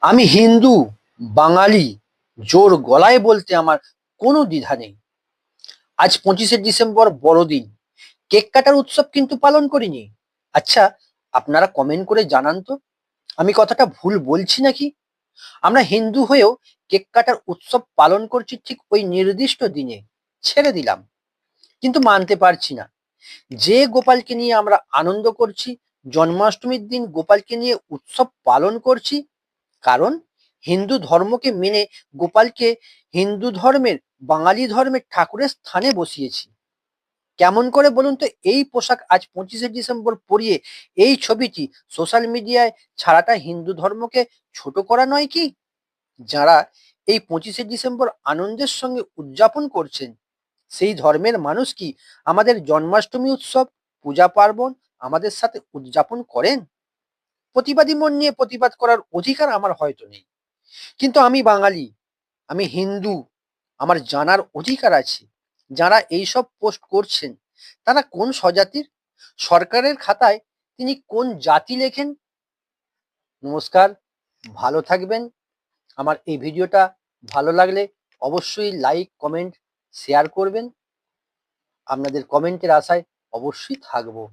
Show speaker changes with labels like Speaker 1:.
Speaker 1: আমি হিন্দু, বাঙালি, জোর গলায় বলতে আমার কোনো দ্বিধা নেই। আজ 25শে ডিসেম্বর বড়দিন। কেক কাটার উৎসব কিন্তু পালন করিনি। আচ্ছা, আপনারা কমেন্ট করে জানান তো, আমি কথাটা ভুল বলছি নাকি? আমরা হিন্দু হয়েও কেক কাটার উৎসব পালন করছি ঠিক ওই নির্দিষ্ট দিনে। ছেড়ে দিলাম, কিন্তু মানতে পারছি না যে গোপালকে নিয়ে আমরা আনন্দ করছি, জন্মাষ্টমীর দিন গোপালকে নিয়ে উৎসব পালন করছি। কারণ হিন্দু ধর্মকে মেনে গোপালকে হিন্দু ধর্মের, বাঙালি ধর্মের ঠাকুরের স্থানে বসিয়েছি। কেমন করে বলুন তো এই পোশাক আজ 25শে ডিসেম্বর পরিয়ে এই ছবিটি সোশ্যাল মিডিয়ায় ছাড়াটা হিন্দু ধর্মকে ছোট করা নয় কি? যারা এই 25শে ডিসেম্বর আনন্দের সঙ্গে উদযাপন করছেন, সেই ধর্মের মানুষ কি আমাদের জন্মাষ্টমী উৎসব, পূজা পার্বণ আমাদের সাথে উদযাপন করেন? প্রতিবাদী মন নিয়ে প্রতিবাদ করার অধিকার আমার হয়তো নেই, কিন্তু আমি বাঙালি, আমি হিন্দু, আমার জানার অধিকার আছে যারা এইসব পোস্ট করছেন তারা কোন স্বজাতির, সরকারের খাতায় তিনি কোন জাতি লেখেন। নমস্কার, ভালো থাকবেন। আমার এই ভিডিওটা ভালো লাগলে অবশ্যই লাইক, কমেন্ট, শেয়ার করবেন। আপনাদের কমেন্টের আশায় অবশ্যই থাকবো।